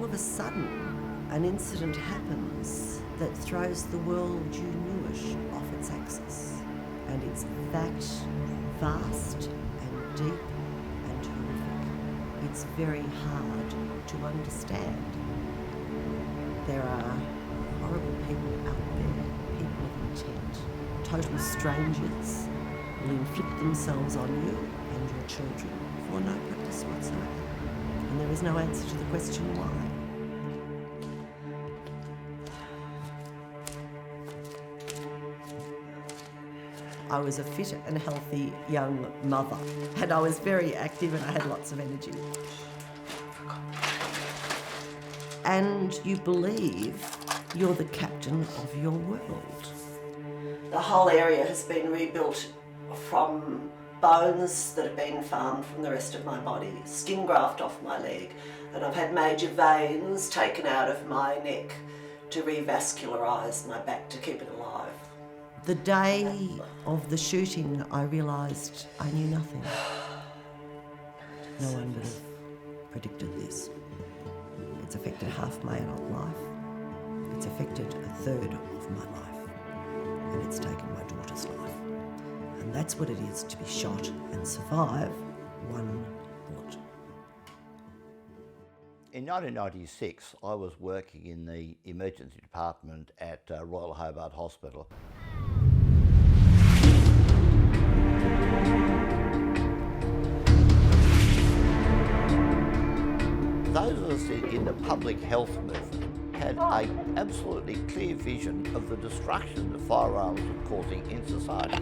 all of a sudden, an incident happens that throws the world you knew-ish off its axis. And it's that vast and deep and horrific. It's very hard to understand. There are horrible people out there, people of intent. Total strangers will inflict themselves on you and your children for no purpose whatsoever. And there is no answer to the question why. I was a fit and healthy young mother, and I was very active and I had lots of energy. And you believe you're the captain of your world. The whole area has been rebuilt from bones that have been found from the rest of my body, skin graft off my leg, and I've had major veins taken out of my neck to revascularise my back to keep it alive. The day of the shooting, I realised I knew nothing. No one would have predicted this. It's affected half my adult life. It's affected a third of my life. And it's taken my daughter's life. And that's what it is to be shot and survive one bullet. In 1996, I was working in the emergency department at Royal Hobart Hospital. Those of us in the public health movement had an absolutely clear vision of the destruction that firearms were causing in society.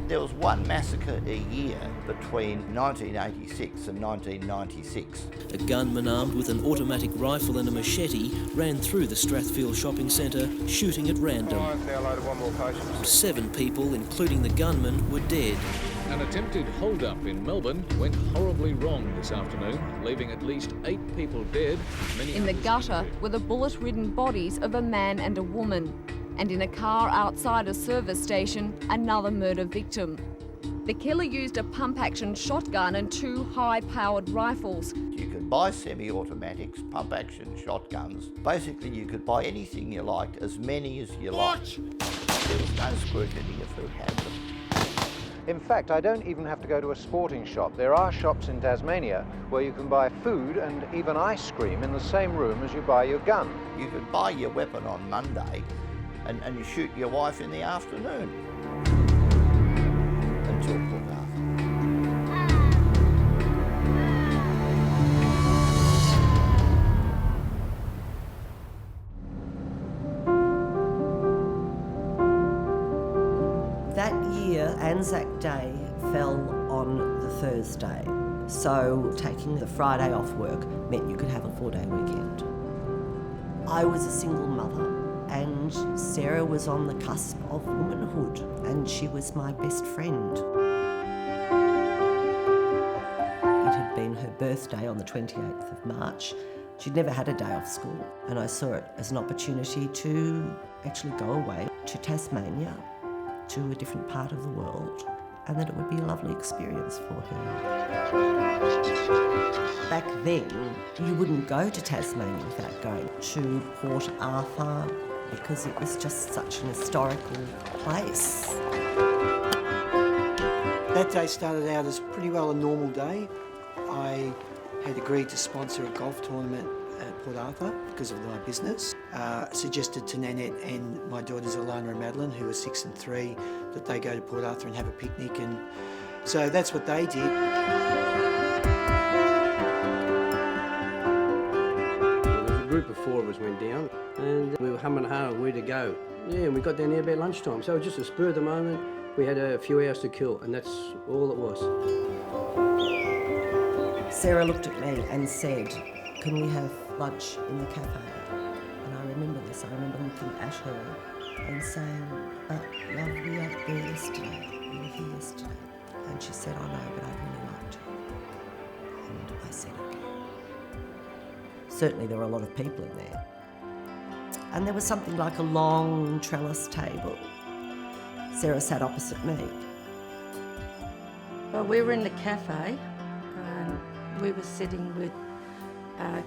There was one massacre a year between 1986 and 1996. A gunman armed with an automatic rifle and a machete ran through the Strathfield shopping centre, shooting at random. 7 people, including the gunman, were dead. An attempted hold-up in Melbourne went horribly wrong this afternoon, leaving at least 8 people dead. In the gutter were the bullet-ridden bodies of a man and a woman. And in a car outside a service station, another murder victim. The killer used a pump-action shotgun and 2 high-powered rifles. You could buy semi-automatics, pump-action shotguns. Basically, you could buy anything you liked, as many as you liked. There was no scrutiny of who had them. In fact, I don't even have to go to a sporting shop. There are shops in Tasmania where you can buy food and even ice cream in the same room as you buy your gun. You could buy your weapon on Monday and you shoot your wife in the afternoon until Port Arthur. That year, Anzac Day fell on the Thursday, so taking the Friday off work meant you could have a 4-day weekend. I was a single mother, and Sarah was on the cusp of womanhood, and she was my best friend. It had been her birthday on the 28th of March. She'd never had a day off school, and I saw it as an opportunity to actually go away to Tasmania, to a different part of the world, and that it would be a lovely experience for her. Back then, you wouldn't go to Tasmania without going to Port Arthur, because it was just such an historical place. That day started out as pretty well a normal day. I had agreed to sponsor a golf tournament at Port Arthur because of my business. Suggested to Nanette and my daughters Alana and Madeline, who are 6 and 3, that they go to Port Arthur and have a picnic, and so that's what they did. There was a group of 4 of us went down, and we were humming and hawing where to go. Yeah, and we got down there about lunchtime, so it was just a spur of the moment. We had a few hours to kill, and that's all it was. Sarah looked at me and said, "Can we have lunch in the cafe?" And I remember this. I remember looking at her and saying, "But love, we were there yesterday. We were here yesterday." And she said, "I know, but I'd really like to." And I said, "Okay." Certainly there were a lot of people in there. And there was something like a long trellis table. Sarah sat opposite me. Well, we were in the cafe, and We were sitting with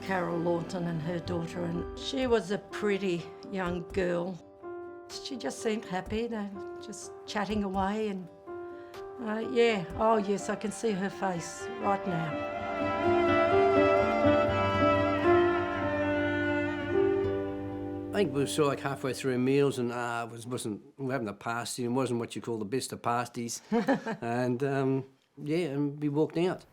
Carol Lawton and her daughter, and she was a pretty young girl. She just seemed happy, they were just chatting away, and yeah, oh yes, I can see her face right now. I think we were sort of like halfway through meals, and we were having a pasty, and wasn't what you call the best of pasties. And yeah, and we walked out.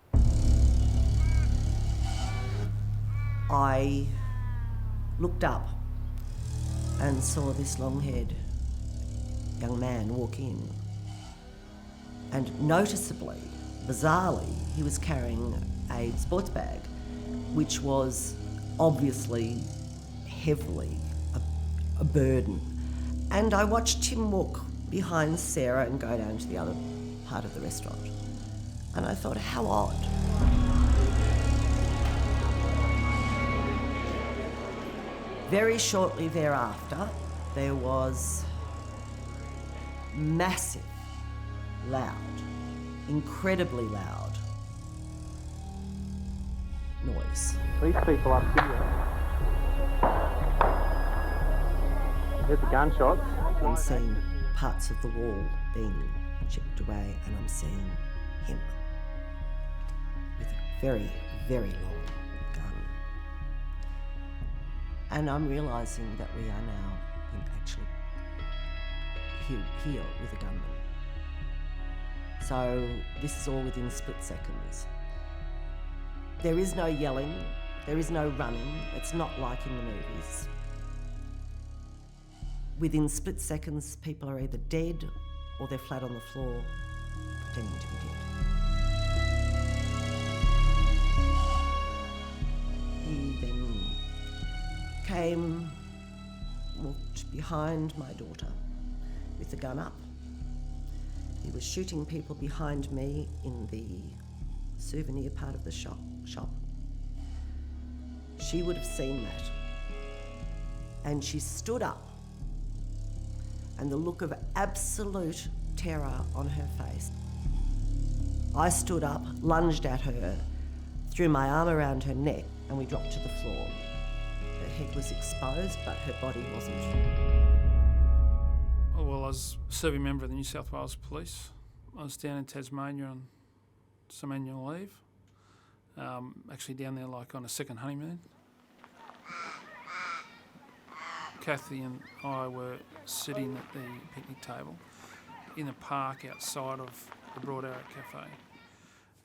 I looked up and saw this long-haired young man walk in. And noticeably, bizarrely, he was carrying a sports bag, which was obviously heavily a burden. And I watched him walk behind Sarah and go down to the other part of the restaurant. And I thought, how odd. Very shortly thereafter, there was massive, loud, incredibly loud noise. These people up here heard the gunshots. I'm seeing parts of the wall being chipped away, and I'm seeing him with a very, very long gun. And I'm realising that we are now actually here with a gunman. So this is all within split seconds. There is no yelling, there is no running. It's not like in the movies. Within split seconds, people are either dead or they're flat on the floor, pretending to be dead. He then came, walked behind my daughter with the gun up. He was shooting people behind me in the souvenir part of the shop. She would have seen that. And she stood up, and the look of absolute terror on her face. I stood up, lunged at her, threw my arm around her neck, and we dropped to the floor. Her head was exposed, but her body wasn't. Well, I was a serving member of the New South Wales Police. I was down in Tasmania on some annual leave, actually down there like on a second honeymoon. Kathy and I were sitting at the picnic table in a park outside of the Broad Arrow Cafe,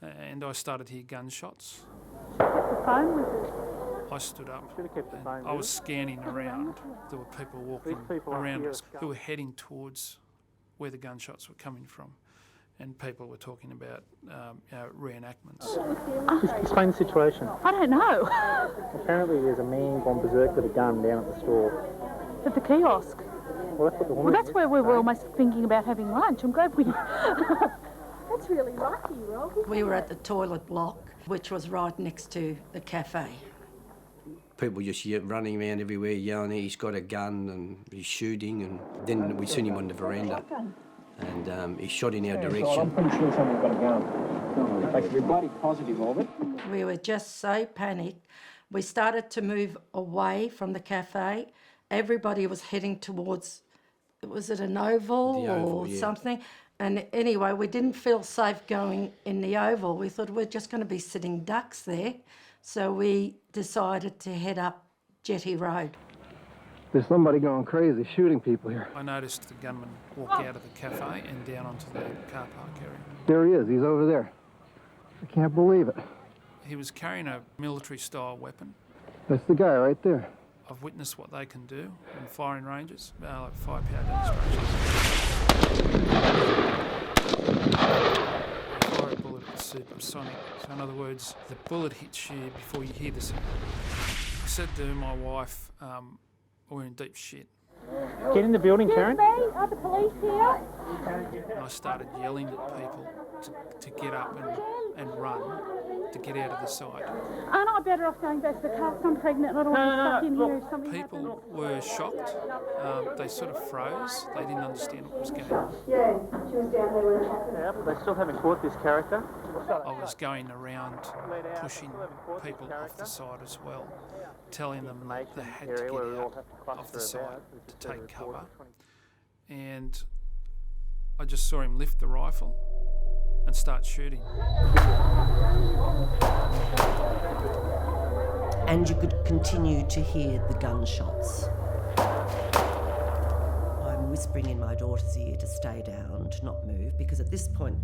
and I started to hear gunshots. I stood up and I was scanning around. There were people walking around us who were heading towards where the gunshots were coming from, and people were talking about reenactments. Explain the situation. I don't know. Apparently there's a man gone berserk with a gun down at the store. At the kiosk. Well, that's what the woman Well, that's where we were almost thinking about having lunch. I'm glad we... That's really lucky, Rob. We were at the toilet block, which was right next to the cafe. People just running around everywhere yelling, he's got a gun and he's shooting, and then we seen him on the veranda and he shot in our direction. I'm pretty sure someone's got a gun. Like, we're bloody positive of it. We were just so panicked. We started to move away from the cafe. Everybody was heading towards, was it an oval or something? And anyway, we didn't feel safe going in the oval. We thought we're just going to be sitting ducks there. So we decided to head up Jetty Road. There's somebody going crazy shooting people here. I noticed the gunman walk out of the cafe and down onto the car park area. There he is, he's over there. I can't believe it. He was carrying a military-style weapon. That's the guy right there. I've witnessed what they can do in firing ranges, like firepower demonstrations. They fire a bullet at the supersonic. So in other words, the bullet hits you before you hear the sound. I said to my wife, we're in deep shit. Get in the building, Karen. Are the police here? And I started yelling at people to get up and run to get out of the site. Aren't I better off going back to the car 'cause I'm pregnant and I don't want to be stuck in here if something People happens? were shocked. They sort of froze. They didn't understand what was going on. Yeah, she was down there when it happened. Yeah, but they still haven't caught this character. I was going around pushing people off the site as well, telling them they had to get out of the site to take cover. And I just saw him lift the rifle and start shooting. And you could continue to hear the gunshots. I'm whispering in my daughter's ear to stay down, to not move, because at this point,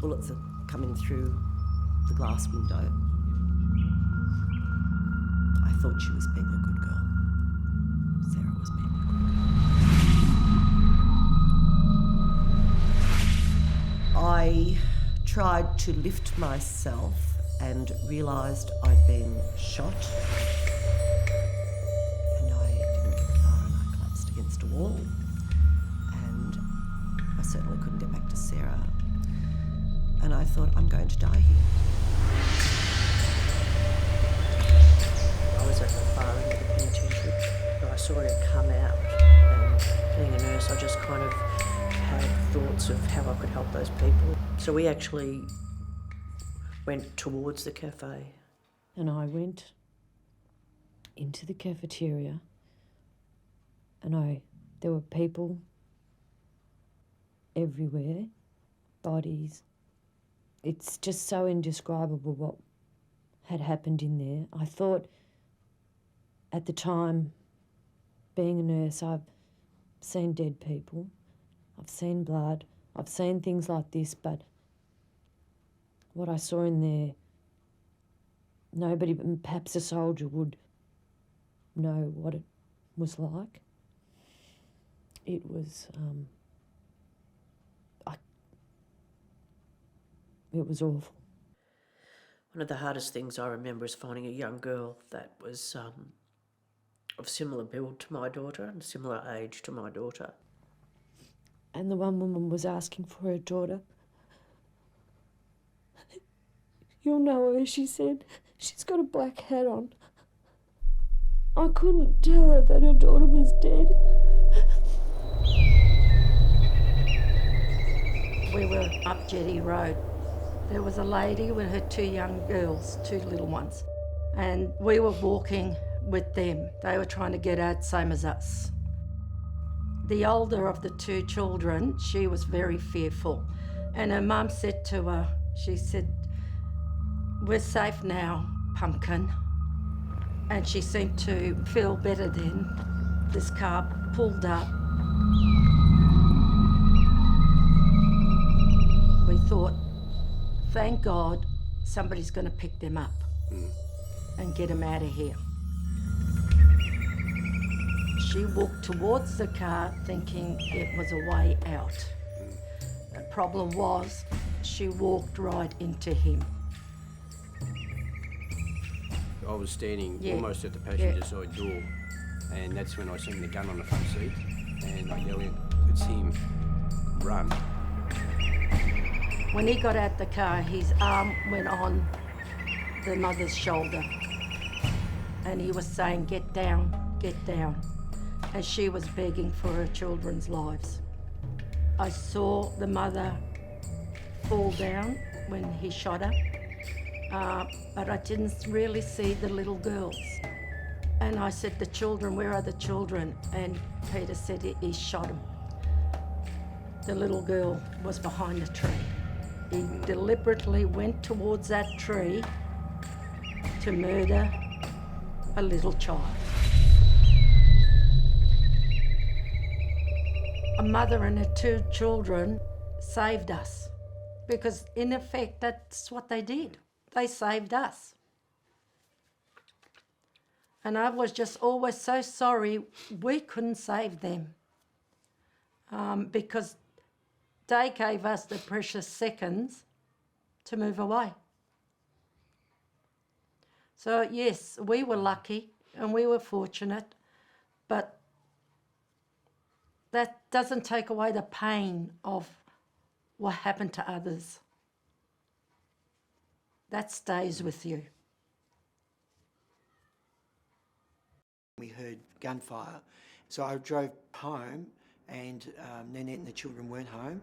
bullets are coming through the glass window. I thought she was being a good girl. Sarah was being a good girl. I tried to lift myself and realised I'd been shot. And I didn't get far and I collapsed against a wall. And I certainly couldn't get back to Sarah. And I thought, I'm going to die here. I was at the far end of the penitentiary. I saw her come out, and being a nurse, I just kind of had thoughts of how I could help those people. So we actually went towards the cafe. And I went into the cafeteria, and there were people everywhere, bodies. It's just so indescribable what had happened in there. I thought at the time, being a nurse, I've seen dead people, I've seen blood, I've seen things like this, but what I saw in there, nobody, perhaps a soldier, would know what it was like. It was, it was awful. One of the hardest things I remember is finding a young girl that was of similar build to my daughter and similar age to my daughter. And the one woman was asking for her daughter. You'll know her, she said. She's got a black hat on. I couldn't tell her that her daughter was dead. We were up Jetty Road. There was a lady with her two young girls, two little ones, and we were walking with them. They were trying to get out, same as us. The older of the two children, she was very fearful, and her mum said to her, she said, "We're safe now, Pumpkin." And she seemed to feel better then. This car pulled up. We thought, thank God somebody's going to pick them up and get them out of here. She walked towards the car thinking it was a way out. The problem was she walked right into him. I was standing almost at the passenger side door, and that's when I seen the gun on the front seat, and I yelled, "It's him, run." When he got out the car, his arm went on the mother's shoulder, and he was saying, "Get down, get down," and she was begging for her children's lives. I saw the mother fall down when he shot her, but I didn't really see the little girls. And I said, "The children, where are the children?" And Peter said he shot them. The little girl was behind the tree. He deliberately went towards that tree to murder a little child. A mother and her two children saved us, because in effect that's what they did. They saved us. And I was just always so sorry we couldn't save them, because they gave us the precious seconds to move away. So yes, we were lucky and we were fortunate, but that doesn't take away the pain of what happened to others. that stays with you. We heard gunfire, so I drove home, and Nanette and the children weren't home,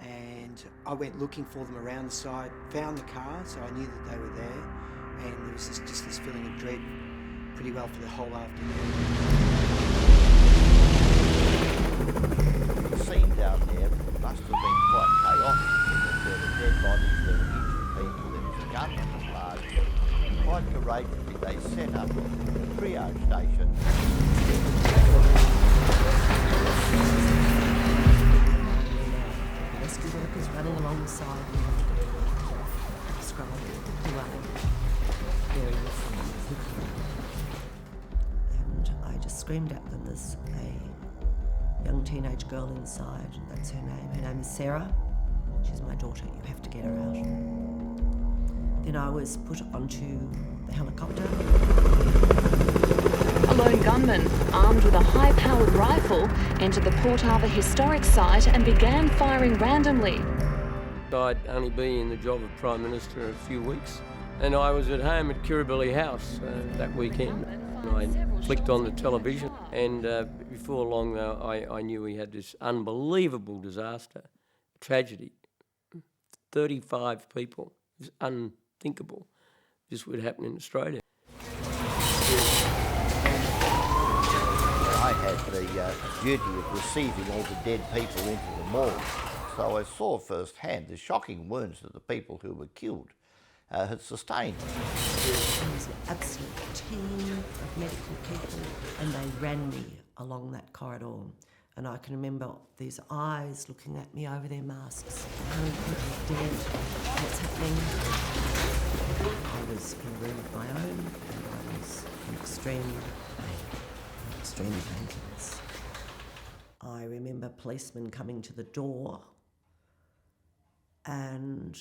and I went looking for them around the side, found the car, so I knew that they were there, and there was just this feeling of dread pretty well for the whole afternoon. The scene down there must have been quite chaotic. There were dead bodies, there were injured people, there was a gunman at large. Quite courageously they set up a triage station. Rescue workers running alongside me, describing who I am, various things. And I just screamed at them. There's a young teenage girl inside, that's her name. Her name is Sarah. She's my daughter, you have to get her out. Then I was put onto the helicopter. A lone gunman, armed with a high-powered rifle, entered the Port Arthur historic site and began firing randomly. I'd only been in the job of Prime Minister a few weeks, and I was at home at Kirribilli House that weekend. I flicked on the television, and before long, though, I knew we had this unbelievable disaster, tragedy. 35 people. It's unthinkable this would happen in Australia. I had the duty of receiving all the dead people into the morgue, so I saw firsthand the shocking wounds that the people who were killed had sustained. There was an absolute team of medical people, and they ran me along that corridor. And I can remember these eyes looking at me over their masks. How many people are dead? What's happening? I was in a room of my own, and I was in extreme painkillers. I remember policemen coming to the door and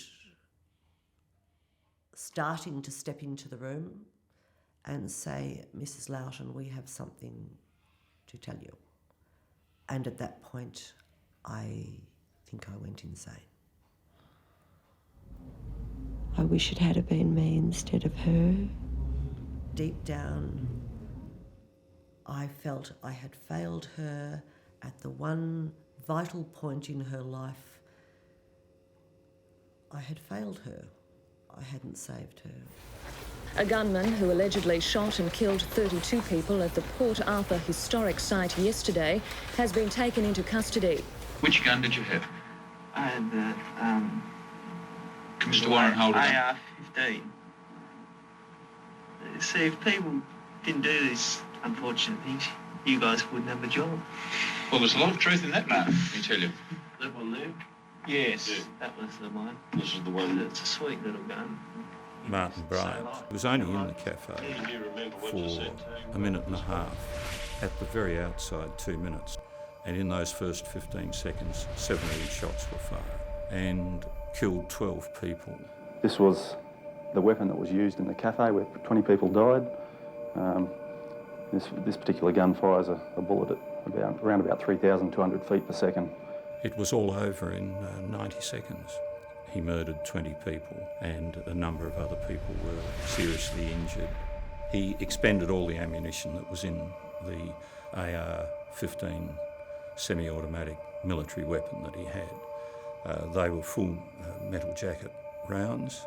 starting to step into the room and say, "Mrs. Loughton, we have something to tell you." And at that point, I think I went insane. I wish it had been me instead of her. Deep down, I felt I had failed her at the one vital point in her life. I had failed her. I hadn't saved her. A gunman who allegedly shot and killed 32 people at the Port Arthur historic site yesterday has been taken into custody. Which gun did you have? I had the Can Mr. Warren hold it up? AR-15. See, if people didn't do these unfortunate things, you guys wouldn't have a job. Well, there's a lot of truth in that, Martin, let me tell you. That one there? Yes. Yeah. That was the one. This is the one. It's a sweet little gun. Martin Bryant was only in the cafe for a minute and a half, at the very outside 2 minutes, and in those first 15 seconds 17 shots were fired and killed 12 people. This was the weapon that was used in the cafe where 20 people died. This particular gun fires a bullet at around about 3,200 feet per second. It was all over in 90 seconds. He murdered 20 people and a number of other people were seriously injured. He expended all the ammunition that was in the AR-15 semi-automatic military weapon that he had. They were full metal jacket rounds.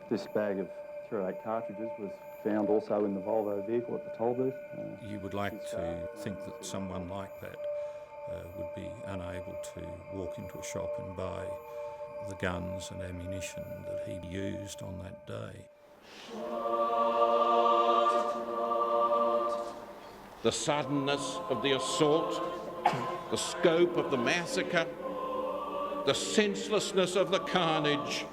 This bag of 308 cartridges was found also in the Volvo vehicle at the toll booth. You would like to think that someone like that would be unable to walk into a shop and buy the guns and ammunition that he used on that day. The suddenness of the assault, the scope of the massacre, the senselessness of the carnage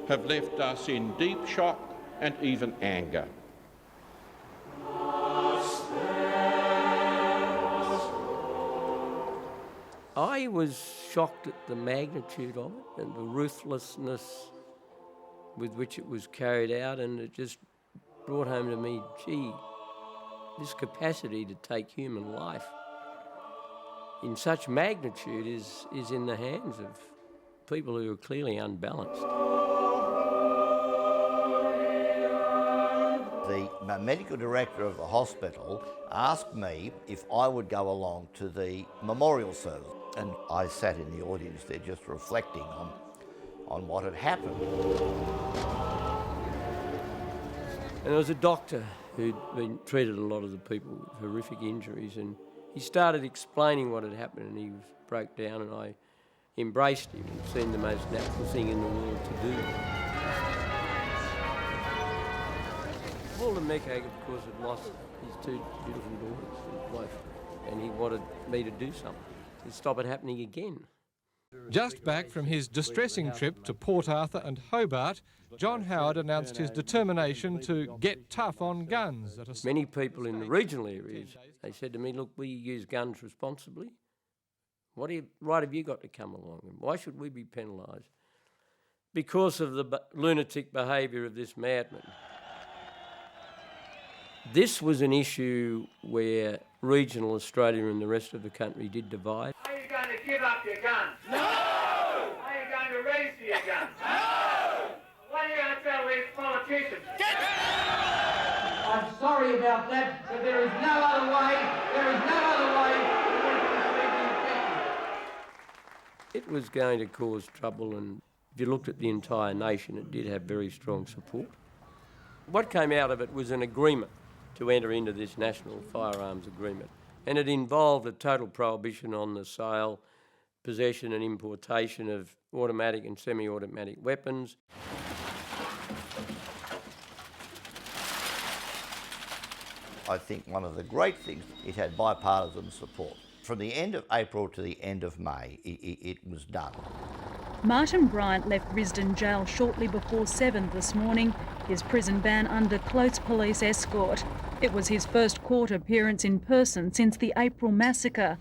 have left us in deep shock and even anger. I was shocked at the magnitude of it and the ruthlessness with which it was carried out, and it just brought home to me, gee, this capacity to take human life in such magnitude is in the hands of people who are clearly unbalanced. The medical director of the hospital asked me if I would go along to the memorial service, and I sat in the audience there just reflecting on what had happened. And there was a doctor who'd been treated a lot of the people with horrific injuries, and he started explaining what had happened, and he broke down, and I embraced him. It seemed the most natural thing in the world to do. Walter Meckhag, of course, had lost his two beautiful daughters, his wife, and he wanted me to do something to stop it happening again. Just back from his distressing trip to Port Arthur and Hobart, John Howard announced his determination to get tough on guns. Many people in the regional areas, they said to me, look, we use guns responsibly. What right have you got to come along? And why should we be penalised? Because of the lunatic behaviour of this madman. This was an issue where regional Australia and the rest of the country did divide. Are you going to give up your guns? No! Are you going to register your guns? No! What are you going to tell these politicians? I'm sorry about that, but there is no other way. There is no other way. It was going to cause trouble, and if you looked at the entire nation, it did have very strong support. What came out of it was an agreement to enter into this national firearms agreement, and it involved a total prohibition on the sale, possession and importation of automatic and semi-automatic weapons. I think one of the great things, it had bipartisan support. From the end of April to the end of May, it was done. Martin Bryant left Risdon Jail shortly before 7 this morning, his prison ban under close police escort. It was his first court appearance in person since the April massacre.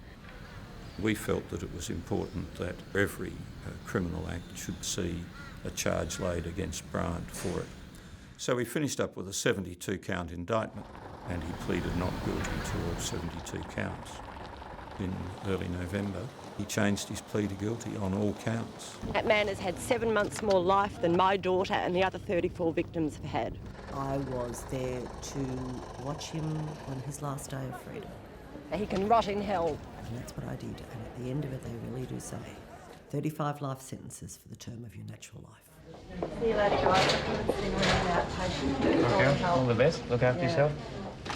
We felt that it was important that every criminal act should see a charge laid against Bryant for it. So we finished up with a 72-count indictment, and he pleaded not guilty to all 72 counts. In early November, he changed his plea to guilty on all counts. That man has had 7 months more life than my daughter and the other 34 victims have had. I was there to watch him on his last day of freedom. He can rot in hell. And that's what I did. And at the end of it, they really do say 35 life sentences for the term of your natural life. See you later, guys. Okay, all the best. Look after yourself.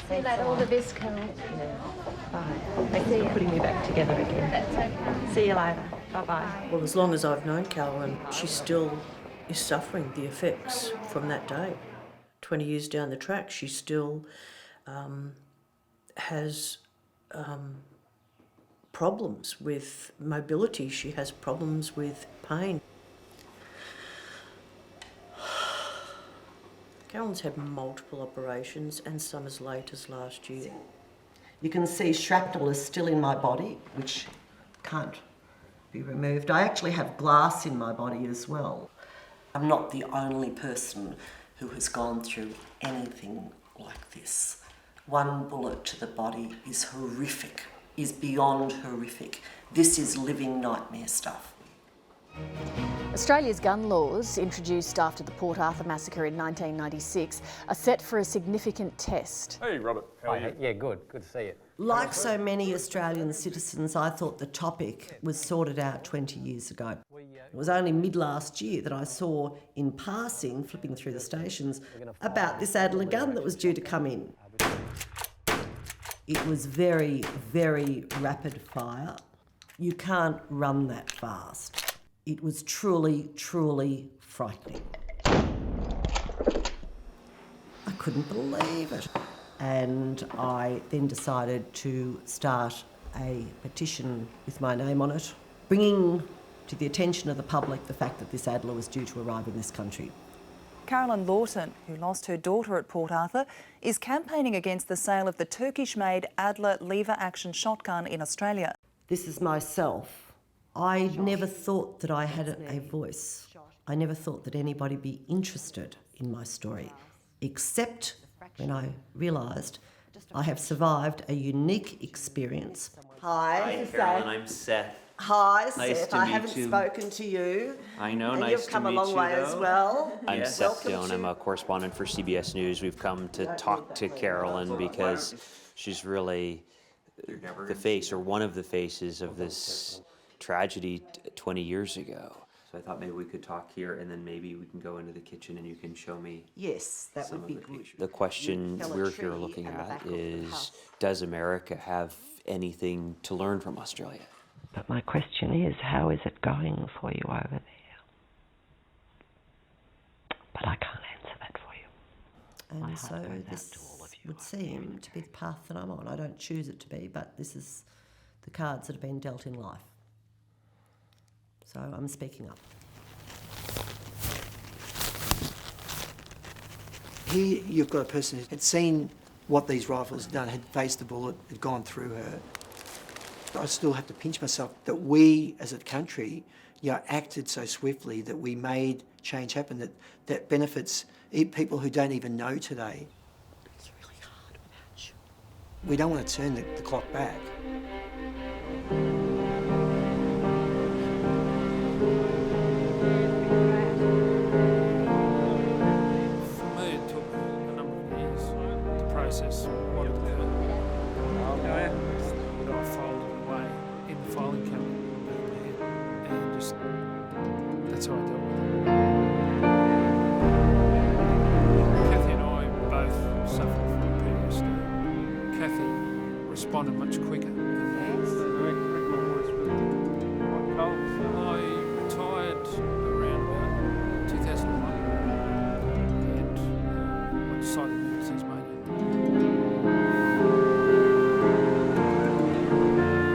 See you later. All the best, Carol. Bye. Thanks for putting me back together again. That's okay. See you later. Bye-bye. Well, as long as I've known Carolyn, she still is suffering the effects from that day. 20 years down the track, she still has problems with mobility. She has problems with pain. Carolyn's had multiple operations, and some as late as last year. You can see shrapnel is still in my body, which can't be removed. I actually have glass in my body as well. I'm not the only person who has gone through anything like this. One bullet to the body is horrific, is beyond horrific. This is living nightmare stuff. Australia's gun laws, introduced after the Port Arthur massacre in 1996, are set for a significant test. Hey, Robert. How are you? Yeah, good. Good to see you. Like so many Australian citizens, I thought the topic was sorted out 20 years ago. It was only mid-last year that I saw in passing, flipping through the stations, about this Adler gun that was due to come in. It was very, very rapid fire. You can't run that fast. It was truly, truly frightening. I couldn't believe it. And I then decided to start a petition with my name on it, bringing to the attention of the public the fact that this Adler was due to arrive in this country. Carolyn Lawton, who lost her daughter at Port Arthur, is campaigning against the sale of the Turkish-made Adler lever-action shotgun in Australia. This is myself. I never thought that I had a voice. I never thought that anybody would be interested in my story, except when I realised I have survived a unique experience. Hi, Carolyn, I'm Seth. Hi, Nice Seth. to I meet haven't you. spoken to you. I know, And nice you've to come a meet long you, way as though. well. I'm Yes. Seth Welcome Dillon. to- I'm a correspondent for CBS News. We've come to talk to Carolyn because she's really the face, or one of the faces, of this tragedy 20 years ago. So I thought maybe we could talk here, and then maybe we can go into the kitchen and you can show me. Yes, that some would be of the good. pictures. The question Fell a we're here tree looking and the at back of the is, house. does America have anything to learn from Australia? But my question is, how is it going for you over there? But I can't answer that for you. And so this would seem to be the path that I'm on. I don't choose it to be, but this is the cards that have been dealt in life. So I'm speaking up. Here you've got a person who had seen what these rifles had done, had faced the bullet, had gone through her. I still have to pinch myself that we as a country, acted so swiftly that we made change happen that benefits people who don't even know today. It's really hard without you. We don't want to turn the clock back. For me, it took a number of years to process what had occurred. I folded away in the filing cabinet in my head, and just that's how I dealt with it. Kathy and I both suffered from PTSD. Kathy responded much quicker than me. I retired around about 2001 and I decided to move to Tasmania.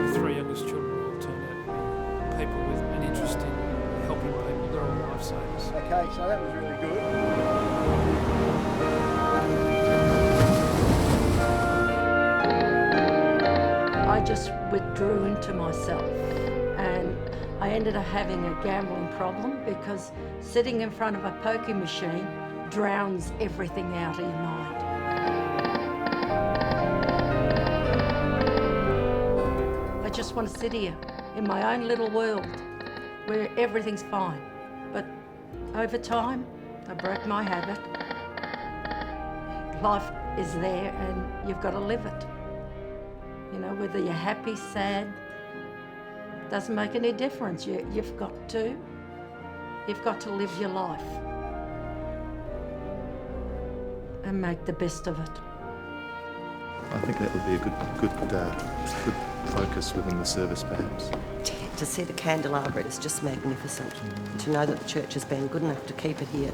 The three youngest children all turned out to be people with an interest in helping people. They're all lifesavers. Okay, so that was really good. I just withdrew into myself, and I ended up having a gambling problem because sitting in front of a poker machine drowns everything out of your mind. I just want to sit here in my own little world where everything's fine. But over time, I broke my habit. Life is there and you've got to live it. You know, whether you're happy, sad, doesn't make any difference. You've got to live your life and make the best of it. I think that would be a good focus within the service, perhaps. To see the candelabra is just magnificent. To know that the church has been good enough to keep it here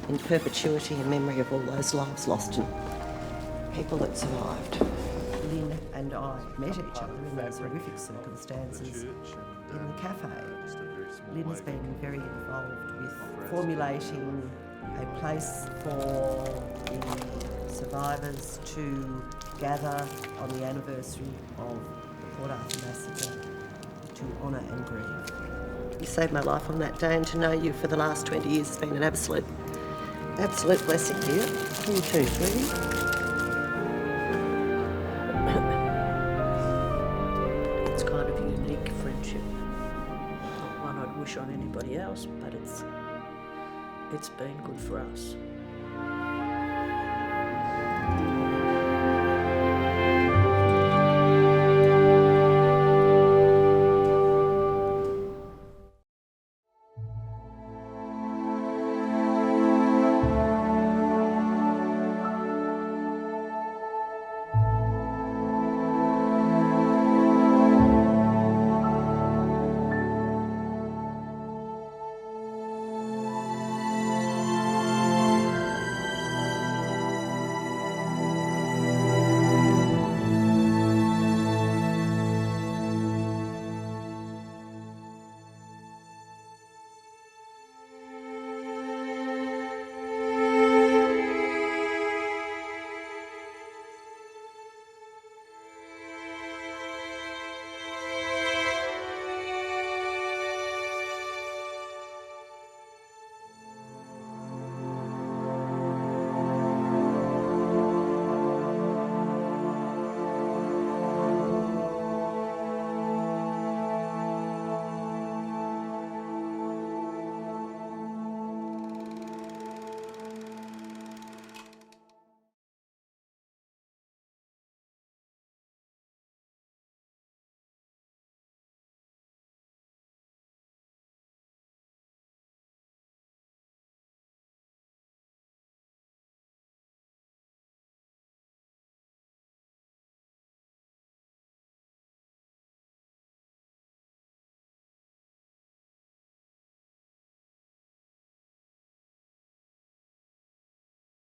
in perpetuity in memory of all those lives lost and people that survived. Lynn and I met each other in those horrific circumstances in the cafe. Lynn has been very involved with formulating a place for the survivors to gather on the anniversary of the Port Arthur massacre to honour and grieve. You saved my life on that day, and to know you for the last 20 years has been an absolute blessing here. 1, 2, 3. It's kind of a unique friendship. Not one I'd wish on anybody else, but it's been good for us.